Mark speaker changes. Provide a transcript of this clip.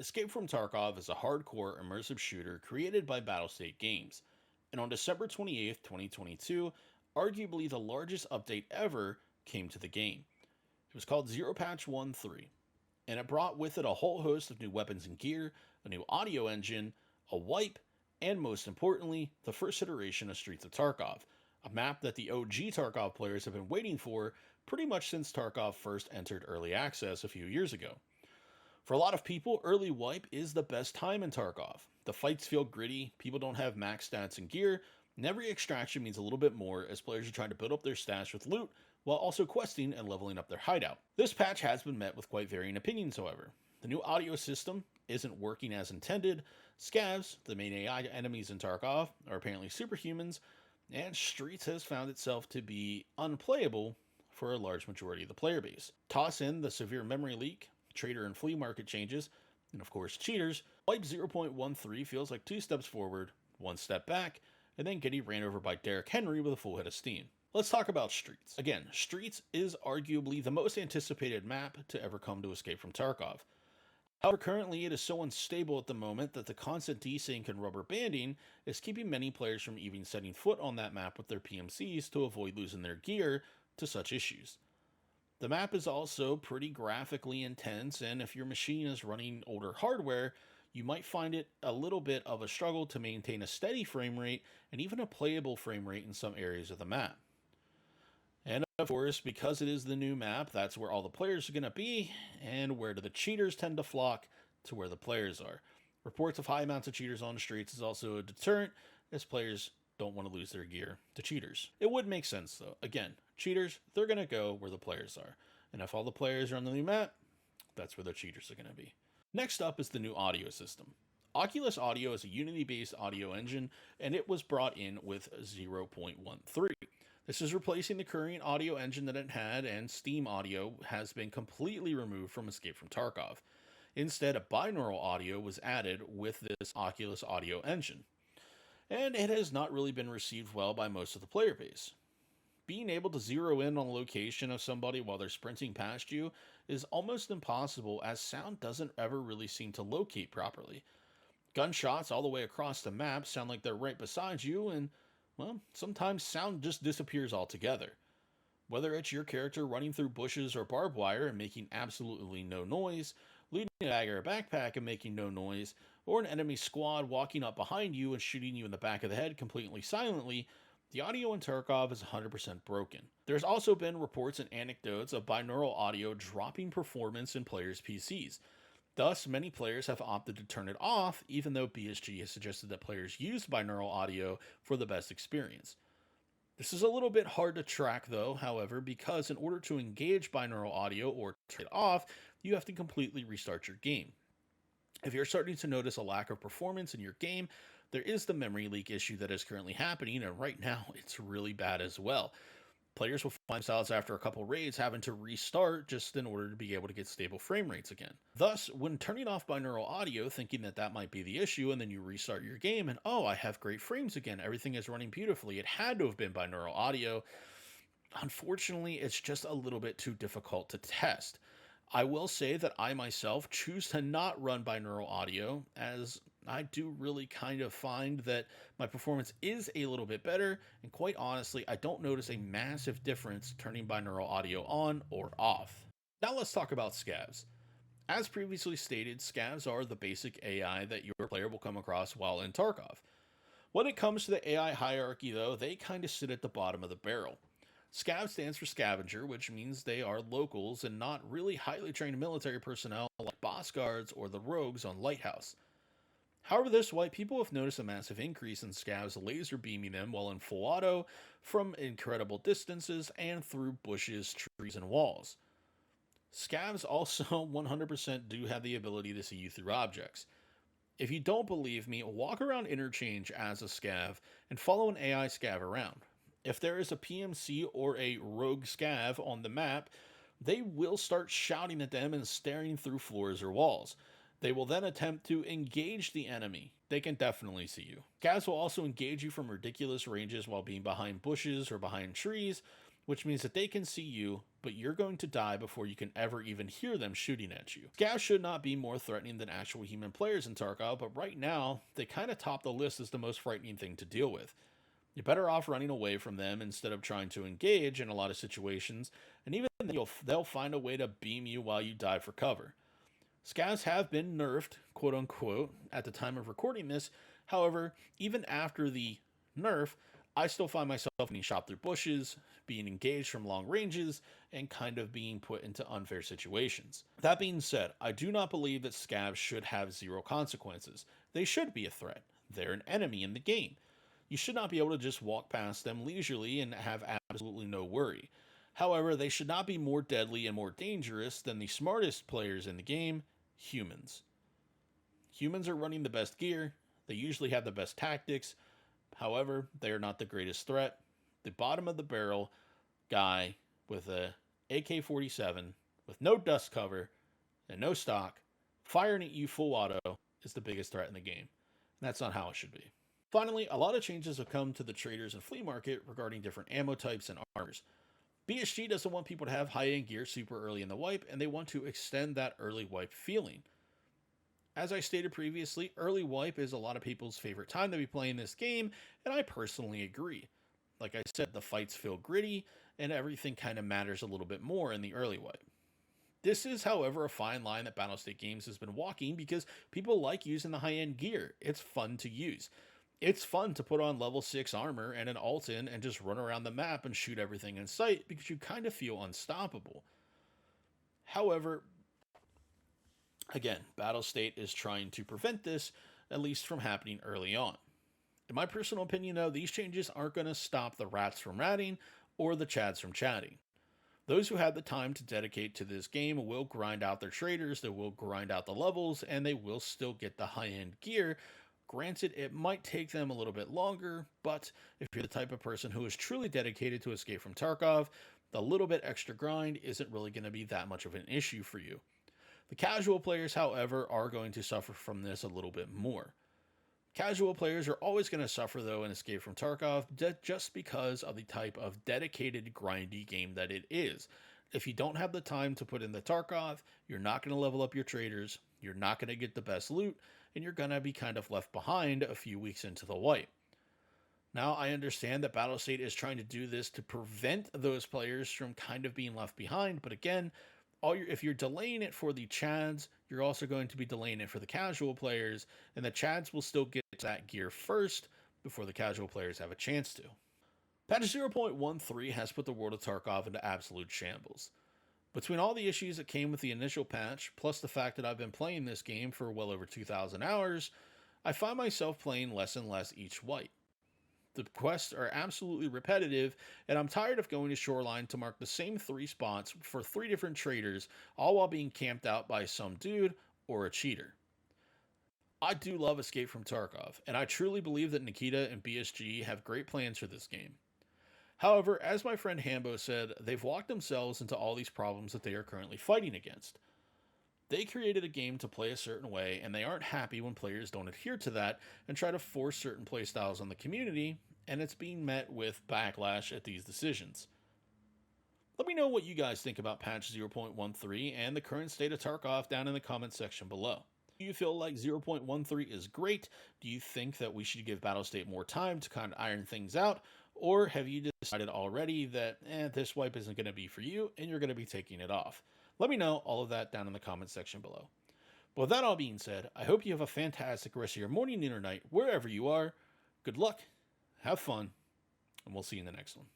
Speaker 1: Escape from Tarkov is a hardcore immersive shooter created by Battlestate Games, and on December 28th, 2022, arguably the largest update ever came to the game. It was called Zero Patch 1.3, and it brought with it a whole host of new weapons and gear, a new audio engine, a wipe, and most importantly, the first iteration of Streets of Tarkov, a map that the OG Tarkov players have been waiting for pretty much since Tarkov first entered early access a few years ago. For a lot of people, early wipe is the best time in Tarkov. The fights feel gritty, people don't have max stats and gear, and every extraction means a little bit more as players are trying to build up their stash with loot while also questing and leveling up their hideout. This patch has been met with quite varying opinions, however. The new audio system isn't working as intended, scavs, the main AI enemies in Tarkov, are apparently superhumans, and Streets has found itself to be unplayable for a large majority of the player base. Toss in the severe memory leak, trader and flea market changes, and of course cheaters, Wipe 0.13 feels like 2 steps forward, 1 step back, and then getting ran over by Derrick Henry with a full head of steam. Let's talk about Streets. Again, Streets is arguably the most anticipated map to ever come to Escape from Tarkov. However, currently it is so unstable at the moment that the constant desync and rubber banding is keeping many players from even setting foot on that map with their PMCs to avoid losing their gear to such issues. The map is also pretty graphically intense, and if your machine is running older hardware, you might find it a little bit of a struggle to maintain a steady frame rate and even a playable frame rate in some areas of the map. And of course, because it is the new map, that's where all the players are going to be, and where do the cheaters tend to flock? To where the players are. Reports of high amounts of cheaters on Streets is also a deterrent, as players don't want to lose their gear to cheaters. It would make sense though. Again, cheaters, they're going to go where the players are. And if all the players are on the new map, that's where the cheaters are going to be. Next up is the new audio system. Oculus Audio is a Unity-based audio engine, and it was brought in with 0.13. This is replacing the current audio engine that it had, and Steam Audio has been completely removed from Escape from Tarkov. Instead, a binaural audio was added with this Oculus Audio engine, and it has not really been received well by most of the player base. Being able to zero in on the location of somebody while they're sprinting past you is almost impossible, as sound doesn't ever really seem to locate properly. Gunshots all the way across the map sound like they're right beside you, and, well, sometimes sound just disappears altogether. Whether it's your character running through bushes or barbed wire and making absolutely no noise, leading a bag or a backpack and making no noise, or an enemy squad walking up behind you and shooting you in the back of the head completely silently, the audio in Tarkov is 100% broken. There's also been reports and anecdotes of binaural audio dropping performance in players' PCs. Thus, many players have opted to turn it off, even though BSG has suggested that players use binaural audio for the best experience. This is a little bit hard to track though, however, because in order to engage binaural audio or turn it off, you have to completely restart your game. If you're starting to notice a lack of performance in your game, there is the memory leak issue that is currently happening, and right now it's really bad as well. Players will find themselves after a couple raids having to restart just in order to be able to get stable frame rates again. Thus, when turning off binaural audio thinking that that might be the issue, and then you restart your game and, oh, I have great frames again, everything is running beautifully, it had to have been binaural audio. Unfortunately, it's just a little bit too difficult to test. I will say that I myself choose to not run binaural audio, as I do really kind of find that my performance is a little bit better, and quite honestly, I don't notice a massive difference turning binaural audio on or off. Now let's talk about scavs. As previously stated, scavs are the basic AI that your player will come across while in Tarkov. When it comes to the AI hierarchy though, they kind of sit at the bottom of the barrel. Scav stands for scavenger, which means they are locals and not really highly trained military personnel like boss guards or the rogues on Lighthouse. However, this wipe, people have noticed a massive increase in scavs laser beaming them while in full auto from incredible distances and through bushes, trees, and walls. Scavs also 100% do have the ability to see you through objects. If you don't believe me, walk around Interchange as a scav and follow an AI scav around. If there is a PMC or a rogue scav on the map, they will start shouting at them and staring through floors or walls. They will then attempt to engage the enemy. They can definitely see you. Scavs will also engage you from ridiculous ranges while being behind bushes or behind trees, which means that they can see you, but you're going to die before you can ever even hear them shooting at you. Scavs should not be more threatening than actual human players in Tarkov, but right now, they kind of top the list as the most frightening thing to deal with. You're better off running away from them instead of trying to engage in a lot of situations, and even then they'll find a way to beam you while you dive for cover. Scavs have been nerfed, quote unquote, at the time of recording this. However, even after the nerf, I still find myself getting shot through bushes, being engaged from long ranges, and kind of being put into unfair situations. That being said, I do not believe that scavs should have zero consequences. They should be a threat. They're an enemy in the game. You should not be able to just walk past them leisurely and have absolutely no worry. However, they should not be more deadly and more dangerous than the smartest players in the game, humans. Humans are running the best gear, they usually have the best tactics. However, they are not the greatest threat. The bottom of the barrel guy with a AK-47 with no dust cover and no stock firing at you full auto is the biggest threat in the game. And that's not how it should be. Finally, a lot of changes have come to the traders and flea market regarding different ammo types and armors. BSG doesn't want people to have high-end gear super early in the wipe, and they want to extend that early wipe feeling. As I stated previously, early wipe is a lot of people's favorite time to be playing this game, and I personally agree. Like I said, the fights feel gritty, and everything kind of matters a little bit more in the early wipe. This is, however, a fine line that Battlestate Games has been walking because people like using the high-end gear. It's fun to use. It's fun to put on level 6 armor and an Alton and just run around the map and shoot everything in sight because you kind of feel unstoppable. However, again, Battlestate is trying to prevent this, at least from happening early on. In my personal opinion, though, these changes aren't going to stop the rats from ratting or the chads from chatting. Those who have the time to dedicate to this game will grind out their traders, they will grind out the levels, and they will still get the high-end gear. Granted, it might take them a little bit longer, but if you're the type of person who is truly dedicated to Escape from Tarkov, the little bit extra grind isn't really going to be that much of an issue for you. The casual players, however, are going to suffer from this a little bit more. Casual players are always going to suffer, though, in Escape from Tarkov just because of the type of dedicated, grindy game that it is. If you don't have the time to put in the Tarkov, you're not going to level up your traders, you're not going to get the best loot, and you're going to be kind of left behind a few weeks into the wipe. Now, I understand that Battlestate is trying to do this to prevent those players from kind of being left behind, but again, if you're delaying it for the chads, you're also going to be delaying it for the casual players, and the chads will still get that gear first before the casual players have a chance to. Patch 0.13 has put the world of Tarkov into absolute shambles. Between all the issues that came with the initial patch, plus the fact that I've been playing this game for well over 2,000 hours, I find myself playing less and less each wipe. The quests are absolutely repetitive, and I'm tired of going to Shoreline to mark the same 3 spots for 3 different traders, all while being camped out by some dude or a cheater. I do love Escape from Tarkov, and I truly believe that Nikita and BSG have great plans for this game. However, as my friend Hambo said, they've walked themselves into all these problems that they are currently fighting against. They created a game to play a certain way, and they aren't happy when players don't adhere to that and try to force certain playstyles on the community, and it's being met with backlash at these decisions. Let me know what you guys think about patch 0.13 and the current state of Tarkov down in the comments section below. Do you feel like 0.13 is great? Do you think that we should give Battlestate more time to kind of iron things out? Or have you decided already that this wipe isn't going to be for you and you're going to be taking it off? Let me know all of that down in the comments section below. But with that all being said, I hope you have a fantastic rest of your morning, noon, or night, wherever you are. Good luck, have fun, and we'll see you in the next one.